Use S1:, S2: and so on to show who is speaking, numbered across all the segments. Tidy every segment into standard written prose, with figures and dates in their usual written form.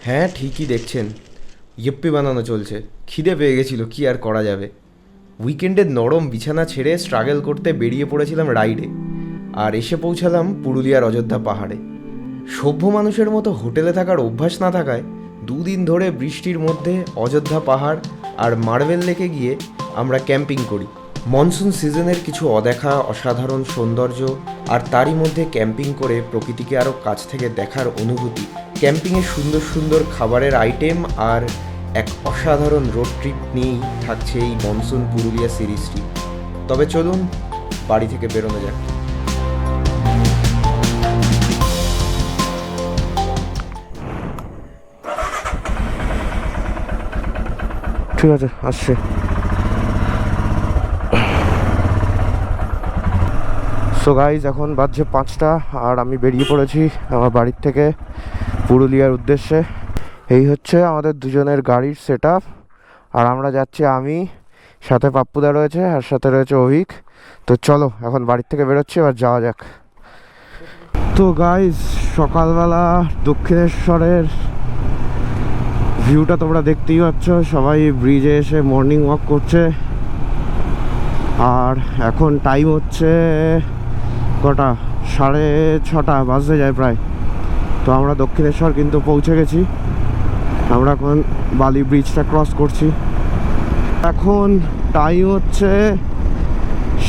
S1: হ্যাঁ, ঠিকই দেখছেন। ইয়প্পি বানানো চলছে। খিদে পেয়ে গেছিল, কি আর করা যাবে। উইকেন্ডের নরম বিছানা ছেড়ে স্ট্রাগল করতে বেরিয়ে পড়েছিলাম রাইডে। আর এসে পৌঁছালাম পুরুলিয়ার অযোধ্যা পাহাড়ে। সভ্য মানুষের মতো হোটেলে থাকার অভ্যাস না থাকায় 2 দিন ধরে বৃষ্টির মধ্যে অযোধ্যা পাহাড় আর মার্বেল লেকে গিয়ে আমরা ক্যাম্পিং করি। মনসুন সিজনের কিছু অদেখা অসাধারণ সৌন্দর্য, আর তারই মধ্যে ক্যাম্পিং করে প্রকৃতিকে আরও কাছ থেকে দেখার অনুভূতি, ক্যাম্পিংয়ে সুন্দর সুন্দর খাবারের আইটেম আর এক অসাধারণ রোড ট্রিপ নিয়েই থাকছে এই মনসুন পুরুলিয়া সিরিজটি। তবে চলুন বাড়ি থেকে বেরোনো যাক।
S2: ঠিক আছে, আসছে। সো গাইজ, এখন বাজছে 5টা আর আমি বেরিয়ে পড়েছি আমার বাড়ির থেকে পুরুলিয়ার উদ্দেশ্যে। এই হচ্ছে আমাদের দুজনের গাড়ির সেট আপ। আর আমরা যাচ্ছি, আমি সাথে পাপ্পুদা রয়েছে আর সাথে রয়েছে অভিক। তো চলো এখন বাড়ির থেকে বেরোচ্ছি, এবার যাওয়া যাক। তো গাইজ, সকালবেলা দক্ষিণেশ্বরের ভিউটা তোমরা দেখতেই পাচ্ছ। সবাই ব্রিজে এসে মর্নিং ওয়াক করছে। আর এখন টাইম হচ্ছে কটা, 6:30 বাজতে যায় প্রায়। তো আমরা দক্ষিণেশ্বর কিন্তু পৌঁছে গেছি। আমরা এখন বালি ব্রিজটা ক্রস করছি। এখন টাইম হচ্ছে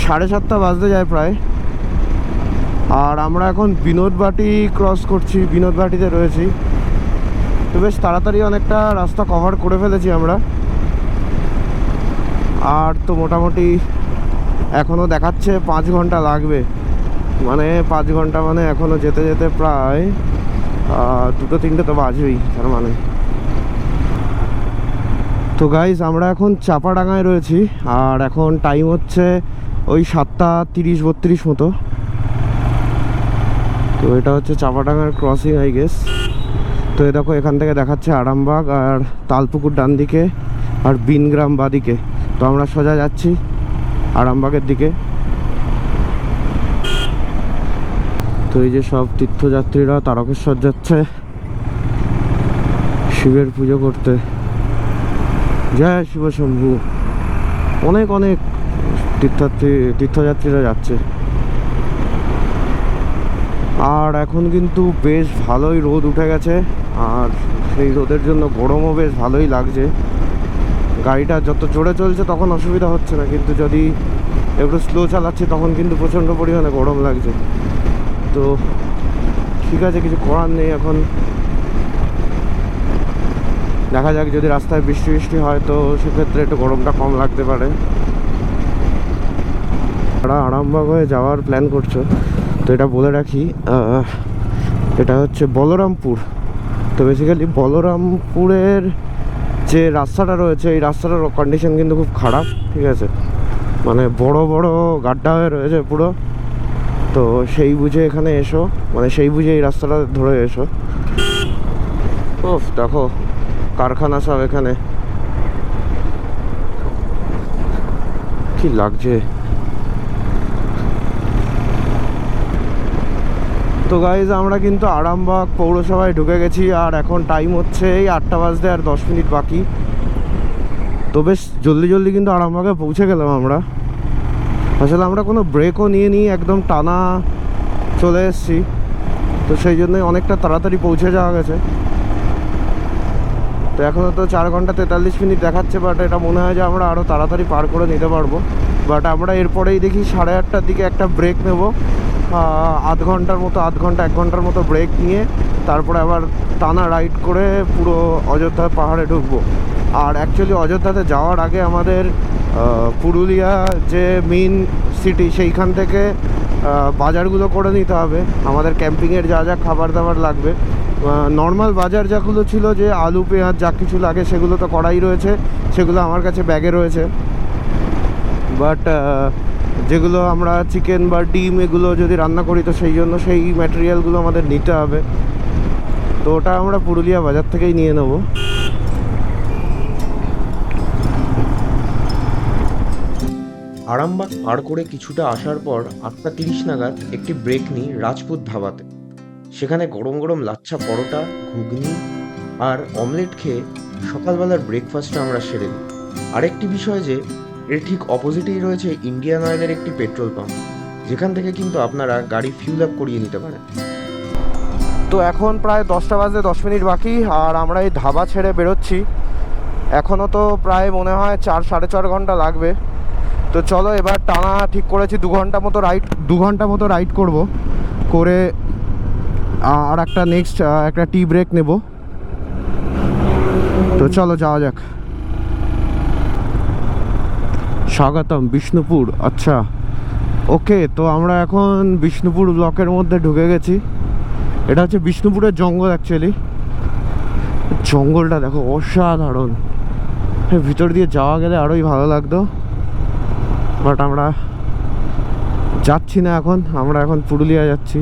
S2: 7:30 বাজতে যায় প্রায়। আর আমরা এখন বিনোদবাটি ক্রস করছি, বিনোদবাটিতে রয়েছি। তো বেশ তাড়াতাড়ি অনেকটা রাস্তা কভার করে ফেলেছি আমরা। আর তো মোটামুটি এখনও দেখাচ্ছে 5 ঘন্টা লাগবে। মানে 5 ঘন্টা মানে এখনও যেতে যেতে প্রায় 2-3টে তো বাজবেই তার মানে। তো গাইজ, আমরা এখন চাপাডাঙ্গায় রয়েছি। আর এখন টাইম হচ্ছে ওই 7:30-32 মতো। তো এটা হচ্ছে চাপাডাঙ্গার ক্রসিং আই গেস। তো এ দেখো, এখান থেকে দেখাচ্ছে আরামবাগ আর তালপুকুর ডান দিকে আর বিনগ্রাম বাদিকে। তো আমরা সোজা যাচ্ছি আরামবাগের দিকে। তো এই যে সব তীর্থযাত্রীরা তারকেশ্বর যাচ্ছে শিবের পুজো করতে। জয় শিব শম্ভু। অনেক অনেক তীর্থযাত্রীরা যাচ্ছে। আর এখন কিন্তু বেশ ভালোই রোদ উঠে গেছে। আর সেই রোদের জন্য গরমও বেশ ভালোই লাগছে। গাড়িটা যত জোরে চলছে তখন অসুবিধা হচ্ছে না, কিন্তু যদি একটু স্লো চালাচ্ছি তখন কিন্তু প্রচণ্ড পরিমাণে গরম লাগছে। তো ঠিক আছে, কিছু করার নেই। এখন দেখা যাক, যদি রাস্তায় বৃষ্টি বৃষ্টি হয় তো সেক্ষেত্রে একটু গরমটা কম লাগতে পারে। তারা আরামবাগ হয়ে যাওয়ার প্ল্যান করছো, তো এটা বলে রাখি, এটা হচ্ছে বলরামপুর। তো বেসিক্যালি বলরামপুরের যে রাস্তাটা রয়েছে, এই রাস্তাটার কন্ডিশন কিন্তু খুব খারাপ। ঠিক আছে, মানে বড় বড় গাড্ডা হয়ে রয়েছে পুরো। তো সেই বুঝে এখানে এসো, মানে সেই বুঝে এই রাস্তাটা ধরে এসো। ও দেখো, কারখানা সব এখানে, কি লাগছে। তো গাইজ, আমরা কিন্তু আরামবাগ পৌরসভায় ঢুকে গেছি। আর এখন টাইম হচ্ছে এই 8টা বাজতে আর 10 মিনিট বাকি। তো বেশ জলদি জলদি কিন্তু আরামবাগে পৌঁছে গেলাম আমরা। আসলে আমরা কোনো ব্রেকও নিয়ে একদম টানা চলে এসেছি। তো সেই জন্যই অনেকটা তাড়াতাড়ি পৌঁছে যাওয়া গেছে। তো এখনও তো 4 ঘন্টা 43 মিনিট দেখাচ্ছে, বাট এটা মনে হয় যে আমরা আরও তাড়াতাড়ি পার করে নিতে পারবো। বাট আমরা এরপরেই দেখি 8:30টার দিকে একটা ব্রেক নেব, আধ ঘন্টার মতো, 1 ঘন্টার মতো ব্রেক নিয়ে তারপরে আবার টানা রাইড করে পুরো অযোধ্যা পাহাড়ে ঢুকবো। আর অ্যাকচুয়ালি অযোধ্যাতে যাওয়ার আগে আমাদের পুরুলিয়া যে মেইন সিটি, সেইখান থেকে বাজারগুলো করে নিতে হবে। আমাদের ক্যাম্পিংয়ের যা যা খাবার দাবার লাগবে, নর্মাল বাজার যাগুলো ছিল, যে আলু পেঁয়াজ যা কিছু লাগে সেগুলো তো করাই রয়েছে, সেগুলো আমার কাছে ব্যাগে রয়েছে। বাট যেগুলো আমরা চিকেন বা ডিম এগুলো যদি রান্না করি, তো সেই জন্য সেই ম্যাটেরিয়ালগুলো আমাদের নিতে হবে। তো ওটা আমরা পুরুলিয়া বাজার থেকেই নিয়ে নেব।
S1: আরামবাগ পার করে কিছুটা আসার পর 8:30 নাগাদ একটি ব্রেক নিই রাজপুত ধাবাতে। সেখানে গরম গরম লাচ্ছা পরোটা, ঘুগনি আর অমলেট খেয়ে সকালবেলার ব্রেকফাস্টটা আমরা সেরে নিই। আরেকটি বিষয় যে এর ঠিক অপোজিটেই রয়েছে ইন্ডিয়ান অয়েলের একটি পেট্রোল পাম্প, যেখান থেকে কিন্তু আপনারা গাড়ি ফিউল আপ করিয়ে নিতে পারেন।
S2: তো এখন প্রায় 10টা বাজে 10 মিনিট বাকি, আর আমরা এই ধাবা ছেড়ে বেরোচ্ছি। এখনও তো প্রায় মনে হয় 4-4.5 ঘন্টা লাগবে। তো চলো, এবার টানা ঠিক করেছি 2 ঘন্টা মতো রাইড করব, করে আর একটা নেক্সট একটা টি ব্রেক নেব। তো চলো যাওয়া যাক। স্বাগতম বিষ্ণুপুর। আচ্ছা, ওকে, তো আমরা এখন বিষ্ণুপুর ব্লকের মধ্যে ঢুকে গেছি। এটা হচ্ছে বিষ্ণুপুরের জঙ্গল। অ্যাকচুয়ালি জঙ্গলটা দেখো অসাধারণ। ভিতর দিয়ে যাওয়া গেলে আরোই ভালো লাগতো, বাট আমরা যাচ্ছি না এখন। আমরা এখন পুরুলিয়া যাচ্ছি।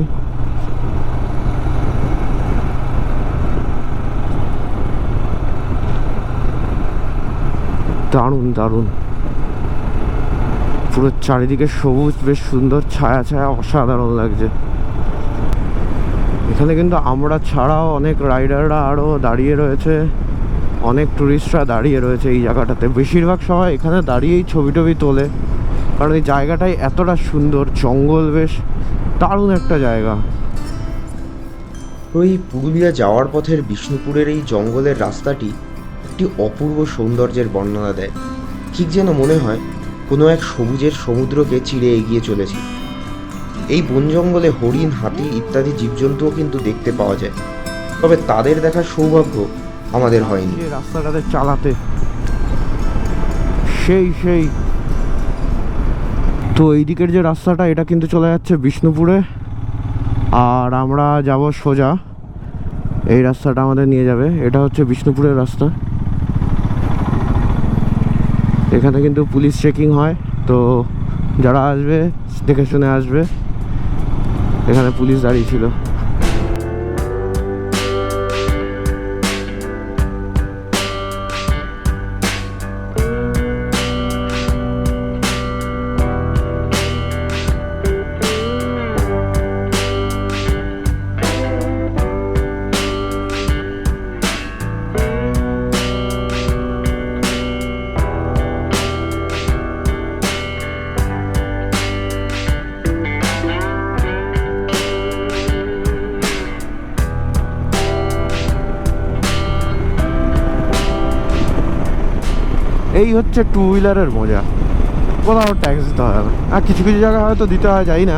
S2: দারুণ দারুণ, পুরো চারিদিকে সবুজ, বেশ সুন্দর ছায়া ছায়া, অসাধারণ লাগছে। এখানে কিন্তু আমরা ছাড়াও অনেক রাইডাররা আরও দাঁড়িয়ে রয়েছে, অনেক টুরিস্টরা দাঁড়িয়ে রয়েছে এই জায়গাটাতে। বেশিরভাগ সময় এখানে দাঁড়িয়েই ছবি টবি তোলে, কারণ এই জায়গাটাই এতটা সুন্দর। জঙ্গল, বেশ দারুণ একটা জায়গা।
S1: তো এই পুরুলিয়া যাওয়ার পথের বিষ্ণুপুরের এই জঙ্গলের রাস্তাটি একটি অপূর্ব সৌন্দর্যের বর্ণনা দেয়। ঠিক যেন মনে হয় কোনো এক সবুজের সমুদ্রকে চিরে এগিয়ে চলেছি। এই বন জঙ্গলে হরিণ, হাতি ইত্যাদি জীবজন্তুও কিন্তু দেখতে পাওয়া যায়, তবে তাদের দেখার সৌভাগ্য আমাদের হয়নি।
S2: এই রাস্তাটাতে চালাতে সেই তো এই দিকের যে রাস্তাটা, এটা কিন্তু চলে যাচ্ছে বিষ্ণুপুরে, আর আমরা যাব সোজা। এই রাস্তাটা আমাদের নিয়ে যাবে। এটা হচ্ছে বিষ্ণুপুরের রাস্তা। এখানে কিন্তু পুলিশ চেকিং হয়, তো যারা আসবে দেখে শুনে আসবে। এখানে পুলিশ দাঁড়িয়ে ছিল। এই হচ্ছে টু হুইলারের মজা, কোথাও ট্যাক্স দিতে হয় না। আর কিছু কিছু জায়গায় হয়তো দিতে হয়, যাই না,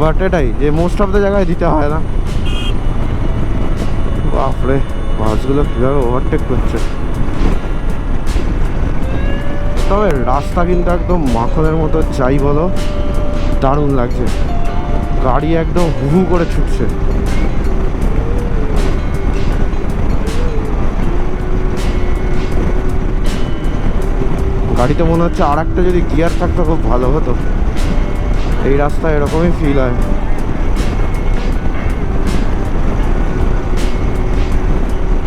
S2: বাট এটাই যে মোস্ট অফ দ্য জায়গায় দিতে হয় না। বাপরে, বাসগুলো কীভাবে ওভারটেক করছে। তবে রাস্তা কিন্তু একদম মাখনের মতো, চাই বলো, দারুণ লাগছে। গাড়ি একদম হু হু করে ছুটছে। গাড়িতে মনে হচ্ছে আর একটা যদি গিয়ার থাকতো খুব ভালো হতো। এই রাস্তায় এরকমই ফিল হয়।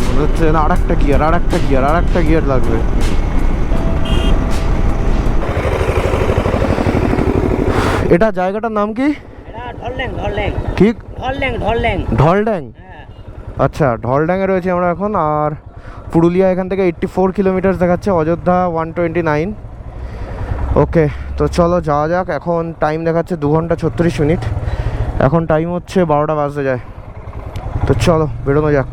S2: মনে হচ্ছে না আর একটা গিয়ার লাগবে। এটা জায়গাটার নাম কি? ঠিক ঢলড্যাং। আচ্ছা, ঢলড্যাঙে রয়েছে আমরা এখন। আর পুরুলিয়া এখান থেকে 84 কিলোমিটার দেখাচ্ছে, অযোধ্যা 129। ওকে, তো চলো যাওয়া যাক। এখন টাইম দেখাচ্ছে 2 ঘন্টা 36 মিনিট। এখন টাইম হচ্ছে 12টা বাজতে যায়। তো চলো বেরোনো যাক।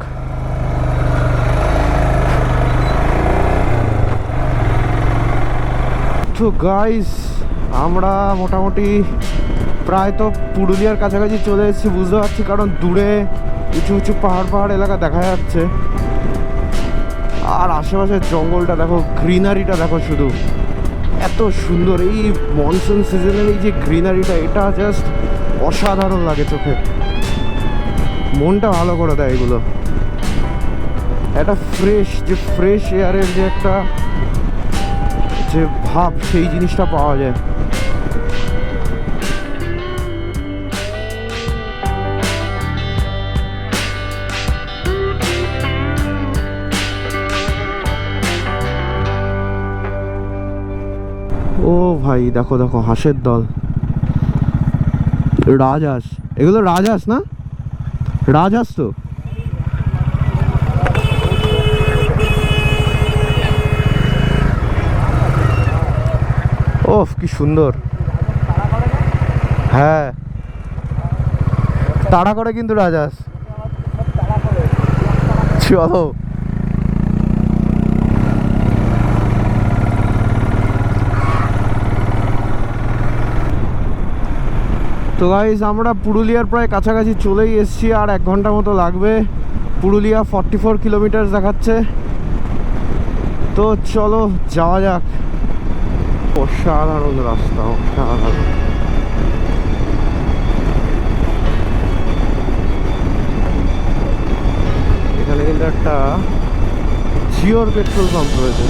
S2: তো গাইস, আমরা মোটামুটি প্রায় তো পুরুলিয়ার কাছাকাছি চলে এসেছি, বুঝতে পারছি, কারণ দূরে উঁচু উঁচু পাহাড় এলাকা দেখা যাচ্ছে। আর আশেপাশের জঙ্গলটা দেখো, গ্রিনারিটা দেখো, শুধু এত সুন্দর। এই মনসুন সিজনের এই যে গ্রিনারিটা, এটা জাস্ট অসাধারণ লাগে চোখে, মনটা ভালো করে দেয় এগুলো। একটা ফ্রেশ এয়ারের যে একটা যে ভাব, সেই জিনিসটা পাওয়া যায়। ও ভাই, দেখো দেখো হাঁসের দল, রাজহাঁস। এগুলো রাজহাঁস না? রাজহাঁস তো। ওফ কি সুন্দর। হ্যাঁ তাড়া করে কিন্তু রাজাস। চলো তো গাইস আমরা পুরুলিয়ার প্রায় কাছাকাছি চলেই এসেছি, আর 1 ঘন্টা মতো লাগবে। পুরুলিয়া 44 কিলোমিটার দেখাচ্ছে। তো চলো যাওয়া যাক। অসাধারণ রাস্তা, অসাধারণ। এখানে কিন্তু একটা জিওর পেট্রোল পাম্প রয়েছে।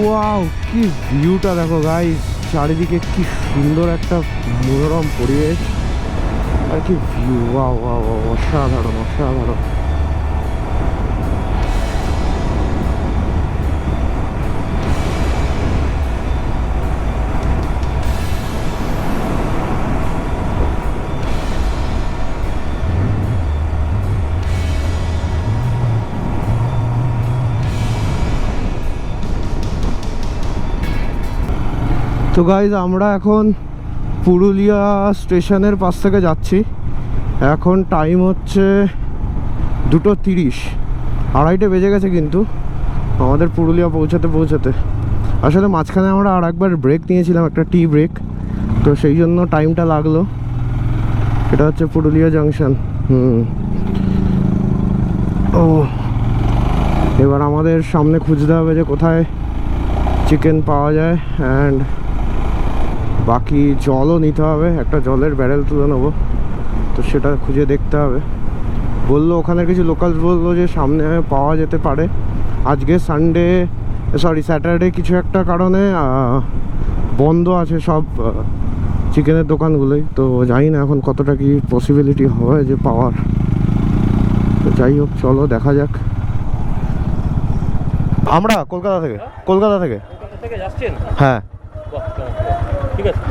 S2: ওয়াও কি ভিউটা দেখো গাইস, চারিদিকে কি সুন্দর একটা মনোরম পরিবেশ আর কি ভিউ। ওয়াও ওয়াও অসাধারণ অসাধারণ। তো গাইজ আমরা এখন পুরুলিয়া স্টেশনের পাশ থেকে যাচ্ছি। এখন টাইম হচ্ছে 2:30, 2:30 বেজে গেছে কিন্তু আমাদের পুরুলিয়া পৌঁছাতে। আসলে মাঝখানে আমরা আর একবার ব্রেক নিয়েছিলাম, একটা টি ব্রেক, তো সেই জন্য টাইমটা লাগলো। এটা হচ্ছে পুরুলিয়া জাংশন। ও এবার আমাদের সামনে খুঁজতে হবে যে কোথায় চিকেন পাওয়া যায়, অ্যান্ড বাকি জলও নিতে হবে, একটা জলের ব্যারেল তুলে নেবো, তো সেটা খুঁজে দেখতে হবে। বললো ওখানে কিছু লোকাল বললো যে সামনে পাওয়া যেতে পারে। আজকে স্যাটারডে কিছু একটা কারণে বন্ধ আছে সব চিকেনের দোকানগুলোই, তো জানি না এখন কতটা কি পসিবিলিটি হবে যে পাওয়ার। তো যাই হোক চলো দেখা যাক। আমরা কলকাতা থেকে
S3: যাচ্ছেন?
S2: হ্যাঁ
S3: ঠিক আছে।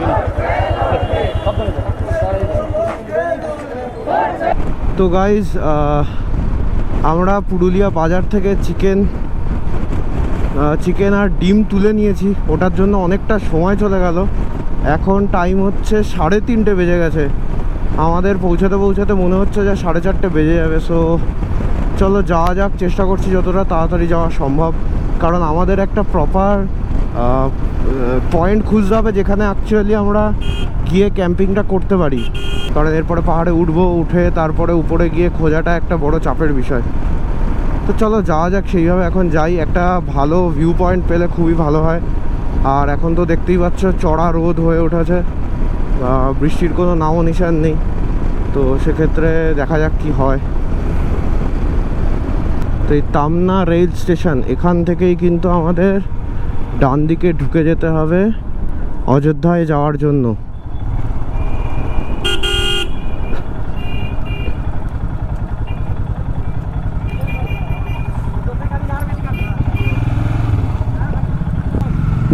S2: তো গাইজ আমরা পুরুলিয়া বাজার থেকে চিকেন আর ডিম তুলে নিয়েছি, ওটার জন্য অনেকটা সময় চলে গেল। এখন টাইম হচ্ছে 3:30 বেজে গেছে। আমাদের পৌঁছাতে মনে হচ্ছে যে 4:30 বেজে যাবে। সো চলো যাওয়া যাক, চেষ্টা করছি যতটা তাড়াতাড়ি যাওয়া সম্ভব, কারণ আমাদের একটা প্রপার পয়েন্ট খুঁজতে হবে যেখানে অ্যাকচুয়ালি আমরা গিয়ে ক্যাম্পিংটা করতে পারি। কারণ এরপরে পাহাড়ে উঠে তারপরে উপরে গিয়ে খোঁজাটা একটা বড় চাপের বিষয়। তো চলো যাওয়া যাক সেইভাবে। এখন যাই, একটা ভালো ভিউ পয়েন্ট পেলে খুবই ভালো হয়। আর এখন তো দেখতেই পাচ্ছ চড়া রোদ হয়ে উঠেছে, বৃষ্টির কোনো নামও নিশান নেই। তো সেক্ষেত্রে দেখা যাক কি হয়। তো এই তামনা রেল স্টেশন, এখান থেকেই কিন্তু আমাদের ডান দিকে ঢুকে যেতে হবে অযোধ্যায় যাওয়ার জন্য।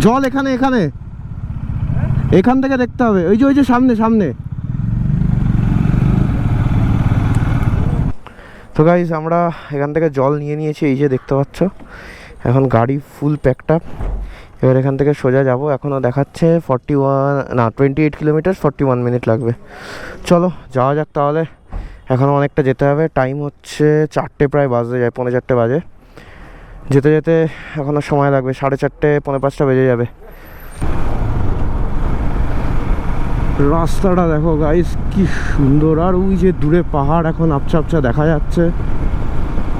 S2: জল এখান থেকে দেখতে হবে, ওই যে সামনে। তো গাইস আমরা এখান থেকে জল নিয়ে নিয়েছি, এই যে দেখতে পাচ্ছ। এখন গাড়ি ফুল প্যাকড আপ। এবার এখান থেকে সোজা যাব। এখনও দেখাচ্ছে 28 কিলোমিটার, 41 মিনিট লাগবে। চলো যাওয়া যাক তাহলে। এখনও অনেকটা যেতে হবে। টাইম হচ্ছে 4টে প্রায় বাজতে যায়, 4:45 বাজে। যেতে এখনও সময় লাগবে, 4:30, 4:45 বেজে যাবে। রাস্তাটা দেখো গাইস কি সুন্দর, আর ওই যে দূরে পাহাড় এখন আবছা দেখা যাচ্ছে,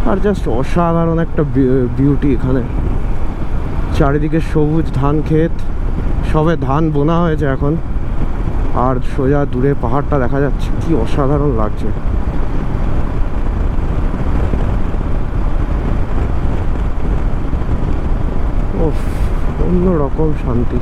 S2: আর জাস্ট অসাধারণ একটা বিউটি। এখানে চারিদিকে সবুজ ধান ক্ষেত, সবে ধান বোনা হয়েছে এখন, আর সোজা দূরে পাহাড়টা দেখা যাচ্ছে, কি অসাধারণ লাগছে। ওফ, অন্যরকম শান্তি।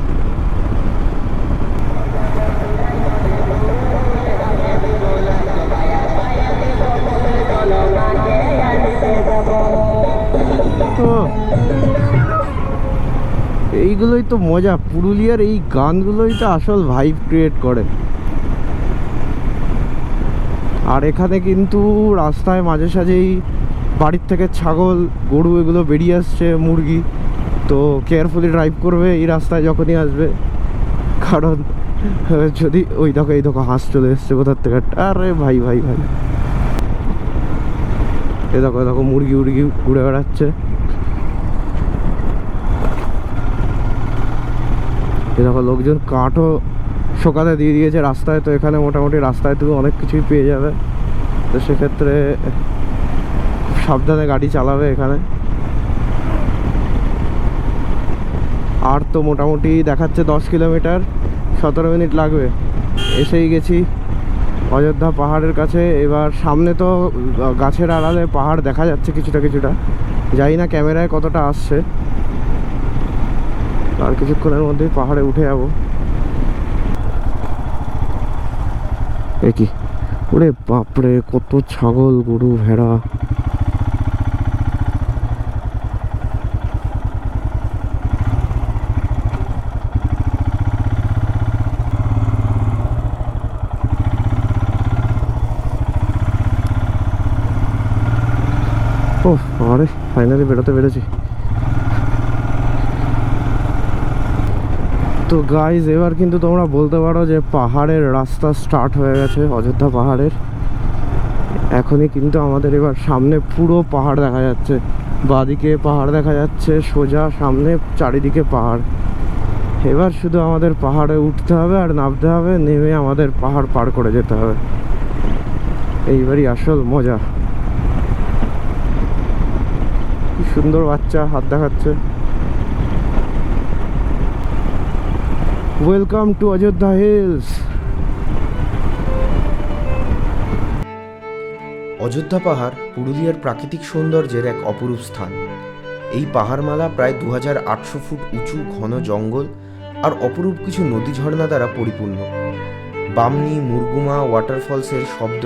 S2: এইগুলোই তো মজা, পুরুলিয়ার এই গানগুলোই তো আসল ভাইব ক্রিয়েট করে। আর এখানে কিন্তু রাস্তায় মাঝে সাঝেই বাড়ির থেকে ছাগল, গরু এগুলো বেরিয়ে আসছে, মুরগি। তো কেয়ারফুলি ড্রাইভ করবে এই রাস্তায় যখনই আসবে, কারণ যদি ওই দেখো এই দেখো হাঁস চলে এসছে কোথার থেকে। আরে ভাই ভাই ভাই, এ দেখো দেখো মুরগি উরগি ঘুরে বেড়াচ্ছে। এ দেখো লোকজন কাঠও শোকাতে দিয়ে দিয়েছে রাস্তায়। তো এখানে মোটামুটি রাস্তায় তুমি অনেক কিছুই পেয়ে যাবে। তো সেক্ষেত্রে খুব সাবধানে গাড়ি চালাবে এখানে। আর তো মোটামুটি দেখাচ্ছে 10 কিলোমিটার, 17 মিনিট লাগবে। এসেই গেছি অযোধ্যা পাহাড়ের কাছে। এবার সামনে তো গাছের আড়ালে পাহাড় দেখা যাচ্ছে কিছুটা কিছুটা, জানি না ক্যামেরায় কতটা আসছে। আর কিছুক্ষণের মধ্যেই পাহাড়ে উঠে যাবো। এ কি, ওরে বাপরে, কত ছাগল, গরু, ভেড়া। ও আরে ফাইনালি বেরোতে পেরেছি। তো গাইজ, এবার কিন্তু তোমরা বলতে পারো যে পাহাড়ের রাস্তা স্টার্ট হয়ে গেছে অযোধ্যা পাহাড়ের। এখনই কিন্তু আমাদের এবার সামনে পুরো পাহাড় দেখা যাচ্ছে, বাঁদিকে পাহাড় দেখা যাচ্ছে, সোজা সামনে চারিদিকে পাহাড়। এবার শুধু আমাদের পাহাড়ে উঠতে হবে আর নামতে হবে, নেমে আমাদের পাহাড় পার করে যেতে হবে। এইবারই আসল মজা। কি সুন্দর বাচ্চা হাত দেখাচ্ছে। Welcome to Ayodhya hills.
S1: Ayodhya পাহাড় পুরুলিয়ার প্রাকৃতিক সৌন্দর্যের এক অপরূপ স্থান। এই পাহাড়মালা প্রায় 2800 ফুট উঁচু, ঘন জঙ্গল আর অপরূপ কিছু নদী ঝর্ণা দ্বারা পরিপূর্ণ। বামনি, মুরগুমা ওয়াটারফলসের শব্দ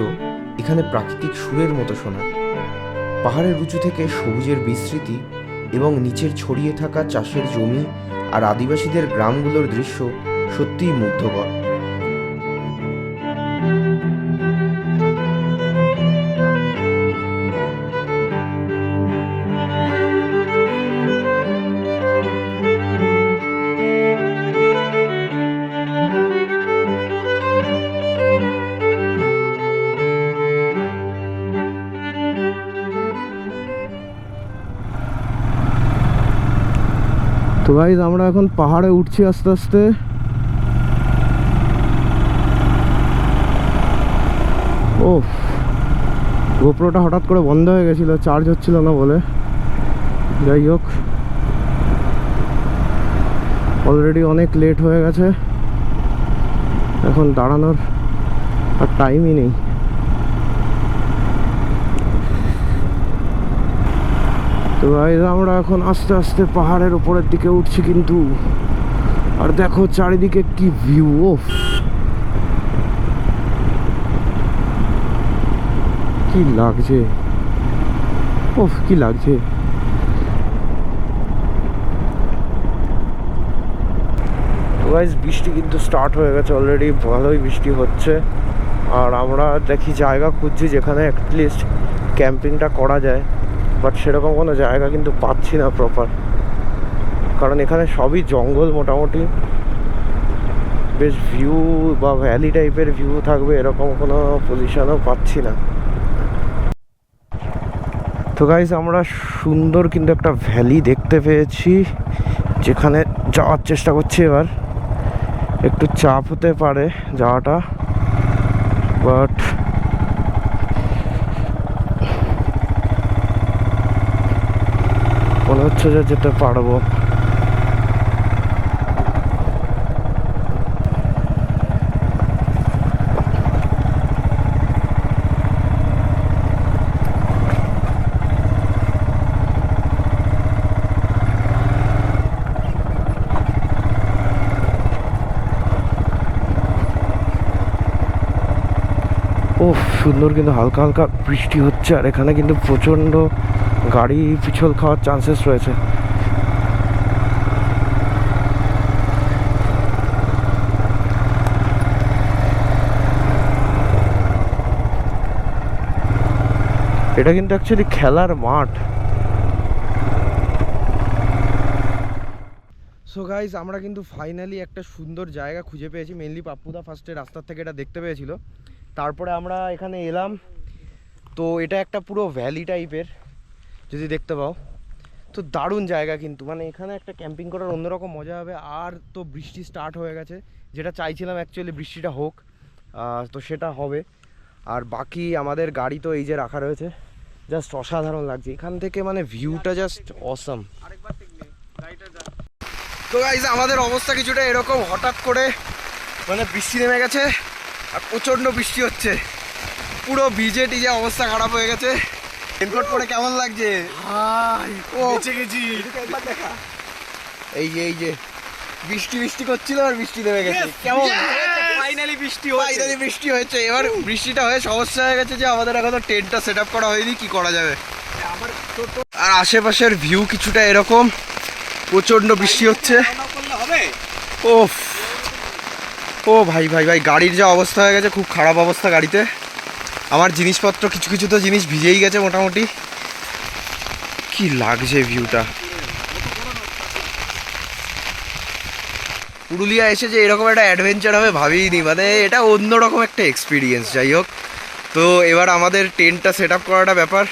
S1: এখানে প্রাকৃতিক সুরের মতো শোনায়। পাহাড়ের উঁচু থেকে সবুজের বিস্তৃতি এবং নিচের ছড়িয়ে থাকা চাষের জমি আর আদিবাসীদের গ্রামগুলোর দৃশ্য সত্যিই মুগ্ধকর।
S2: তো গাইজ, আমরা এখন পাহাড়ে উঠছি আস্তে আস্তে। ও, গোপ্রোটা হঠাৎ করে বন্ধ হয়ে গেছিলো, চার্জ হচ্ছিল না বলে। যাই হোক, অলরেডি অনেক লেট হয়ে গেছে, এখন দাঁড়ানোর আর টাইমই নেই। তো গাইজ, আমরা এখন আস্তে আস্তে পাহাড়ের উপরের দিকে উঠছি কিন্তু। আর দেখো চারিদিকে কি ভিউ, ওফ কি লাগছে, ওফ কি লাগছে। তো গাইজ, বৃষ্টি কিন্তু স্টার্ট হয়ে গেছে অলরেডি, ভালোই বৃষ্টি হচ্ছে। আর আমরা দেখি জায়গা খুঁজছি যেখানে অ্যাটলিস্ট ক্যাম্পিংটা করা যায়, বাট সেরকম কোনো জায়গা কিন্তু পাচ্ছি না প্রপার। কারণ এখানে সবই জঙ্গল, মোটামুটি বেশ ভিউ বা ভ্যালি টাইপের ভিউ থাকবে এরকম কোনো পজিশনও পাচ্ছি না। তো গাইজ, আমরা সুন্দর কিন্তু একটা ভ্যালি দেখতে পেয়েছি, যেখানে যাওয়ার চেষ্টা করছি। এবার একটু চাপ হতে পারে যাওয়াটা, বাট মনে হচ্ছে যে যেতে পারবো। সুন্দর, কিন্তু হালকা হালকা বৃষ্টি হচ্ছে আর এখানে কিন্তু প্রচণ্ড গাড়ি পিছল খাওয়ার চান্সেস রয়েছে। এটা কিন্তু অ্যাকচুয়ালি খেলার মাঠ। সো গাইজ, আমরা কিন্তু ফাইনালি একটা সুন্দর জায়গা খুঁজে পেয়েছি। মেনলি পাপ্পুদা ফার্স্টে রাস্তার থেকে এটা দেখতে পেয়েছিল, তারপরে আমরা এখানে এলাম। তো এটা একটা পুরো ভ্যালি টাইপের, যদি দেখতে পাও তো দারুণ জায়গা কিন্তু, মানে এখানে একটা ক্যাম্পিং করার অন্যরকম মজা হবে। আর তো বৃষ্টি স্টার্ট হয়ে গেছে, যেটা চাইছিলাম অ্যাকচুয়ালি বৃষ্টিটা হোক, তো সেটা হবে। আর বাকি আমাদের গাড়ি তো এই যে রাখা রয়েছে, জাস্ট অসাধারণ লাগছে এখান থেকে, মানে ভিউটা জাস্ট অসাম। তো গাইজ, আমাদের অবস্থা কিছুটা এরকম, হঠাৎ করে মানে বৃষ্টি নেমে গেছে আর প্রচণ্ড বৃষ্টি হচ্ছে, পুরো ভিজে টিজে অবস্থা খারাপ হয়ে গেছে। রেনকোট পরে কেমন লাগছে? এই যে বৃষ্টি করছিল আর বৃষ্টি নেমে গেছে, কেমন
S3: ফাইনালি
S2: বৃষ্টি হয়েছে। এবার বৃষ্টিটা হয়ে সমস্যা হয়ে গেছে যে আমাদের এখনো টেন্টটা সেট আপ করা হয়নি, কি করা যাবে। আর আশেপাশের ভিউ কিছুটা এরকম, প্রচণ্ড বৃষ্টি হচ্ছে। ও ভাই গাড়ির যা অবস্থা হয়ে গেছে, খুব খারাপ অবস্থা গাড়িতে। আমার জিনিসপত্র কিছু তো জিনিস ভিজেই গেছে মোটামুটি। কি লাগছে ভিউটা। পুরুলিয়া এসে যে এরকম একটা অ্যাডভেঞ্চার হবে ভাবিনি, মানে এটা অন্যরকম একটা এক্সপিরিয়েন্স। যাই হোক, তো এবার আমাদের টেন্টটা সেট আপ করাটা ব্যাপার,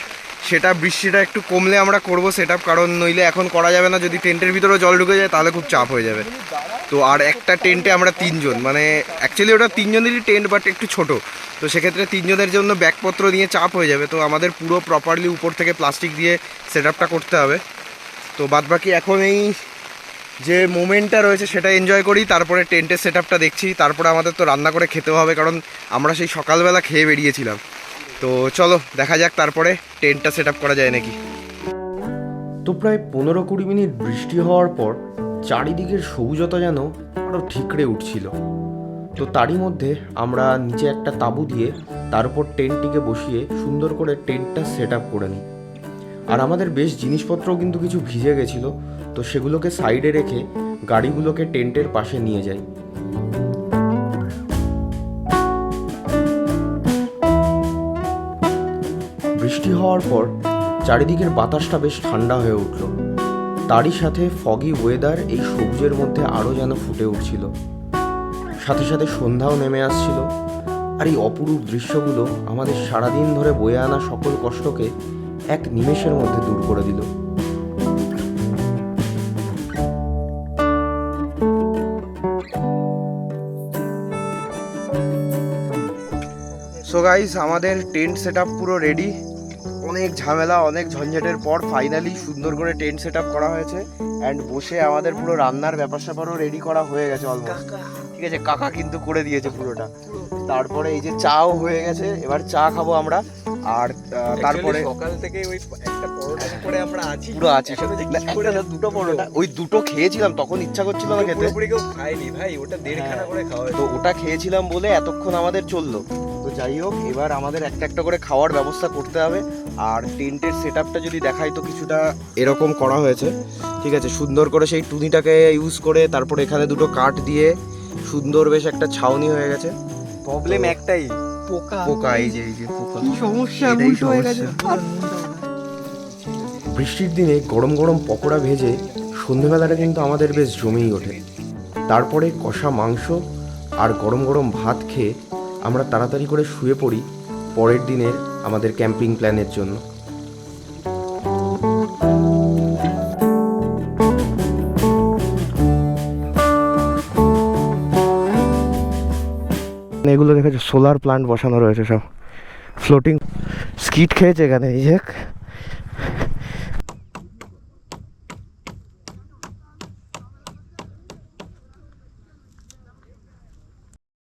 S2: সেটা বৃষ্টিটা একটু কমলে আমরা করবো সেট আপ, কারণ নইলে এখন করা যাবে না। যদি টেন্টের ভিতরেও জল ঢুকে যায় তাহলে খুব চাপ হয়ে যাবে। তো আর একটা টেন্টে আমরা 3 জন, মানে অ্যাকচুয়ালি ওটা 3 জনেরই টেন্ট, বাট একটু ছোট, তো সেক্ষেত্রে 3 জনের জন্য ব্যাগপত্র নিয়ে চাপ হয়ে যাবে। তো আমাদের পুরো প্রপারলি উপর থেকে প্লাস্টিক দিয়ে সেট আপটা করতে হবে। তো বাদবাকি এখন এই যে মোমেন্টটা রয়েছে সেটা এনজয় করি, তারপরে টেন্টের সেট আপটা দেখছি। তারপরে আমাদের তো রান্না করে খেতেও হবে, কারণ আমরা সেই সকালবেলা খেয়ে বেরিয়েছিলাম। তো চলো দেখা যাক তারপরে টেন্টটা সেট আপ করা যায় নাকি।
S1: তো প্রায় 15-20 মিনিট বৃষ্টি হওয়ার পর চারিদিকের সবুজতা যেন আরও ঠিকরে উঠছিল। তো তারই মধ্যে আমরা নিচে একটা তাঁবু দিয়ে তার উপর টেন্টটিকে বসিয়ে সুন্দর করে টেন্টটা সেট আপ করে নিই। আর আমাদের বেশ জিনিসপত্রও কিন্তু কিছু ভিজে গেছিলো, তো সেগুলোকে সাইডে রেখে গাড়িগুলোকে টেন্টের পাশে নিয়ে যাই। বৃষ্টি হওয়ার পর চারিদিকের বাতাসটা বেশ ঠান্ডা হয়ে উঠল, তারই সাথে ফগি ওয়েদার এই সবুজের মধ্যে আরও যেন ফুটে উঠছিল। সাথে সাথে সন্ধ্যাও নেমে আসছিল, আর এই অপরূপ দৃশ্যগুলো আমাদের সারাদিন ধরে বয়ে আনা সকল কষ্টকে এক নিমেষের মধ্যে দূর করে দিল।
S2: সো গাইস, আমাদের টেন্ট সেট আপ পুরো রেডি। অনেক ঝামেলা, অনেক ঝঞ্ঝাটের পর ফাইনালি সুন্দর করে টেন্ট সেট আপ করা হয়েছে। অ্যান্ড বসে আমাদের পুরো রান্নার ব্যাপার স্যাপারও রেডি করা হয়ে গেছে অলমোস্ট। ঠিক আছে, কাকা কিন্তু করে দিয়েছে পুরোটা। তারপরে এই যে চাও হয়ে গেছে, এবার চা খাবো আমরা। আর তারপরে
S3: সকাল থেকে ওই একটা পরোটা করে আমরা আছি,
S2: পুরো আছি, দুটো পরোটা, ওই দুটো খেয়েছিলাম, তখন ইচ্ছা করছিল না খেতে।
S3: পুরোপুরি কেউ খায়নি ভাই, ওটা 1.5 করে খাওয়া।
S2: তো ওটা খেয়েছিলাম বলে এতক্ষণ আমাদের চললো। তো যাই হোক, এবার আমাদের একটা একটা করে খাওয়ার ব্যবস্থা করতে হবে। আর টেন্টের সেট আপটা যদি দেখাই, তো কিছুটা এরকম করা হয়েছে। ঠিক আছে, সুন্দর করে সেই টুনিটাকে ইউজ করে, তারপর এখানে দুটো কাঠ দিয়ে সুন্দর বেশ একটা ছাউনি হয়ে গেছে।
S3: প্রবলেম একটাই,
S2: পোকা। এই যে পোকা,
S3: কি সমস্যা,
S2: উল্টো হয়ে গেছে।
S1: বৃষ্টির দিনে গরম গরম পকোড়া ভেজে সন্ধেবেলাটা কিন্তু আমাদের বেশ জমেই ওঠে। তারপরে কষা মাংস আর গরম গরম ভাত খেয়ে আমরা তাড়াতাড়ি করে শুয়ে পড়ি পরের দিনের আমাদের ক্যাম্পিং প্ল্যানের জন্য।
S2: এগুলো দেখেছো, সোলার প্ল্যান্ট বসানো রয়েছে, সব ফ্লোটিং। স্কিট খেয়েছে এখানে, এই যে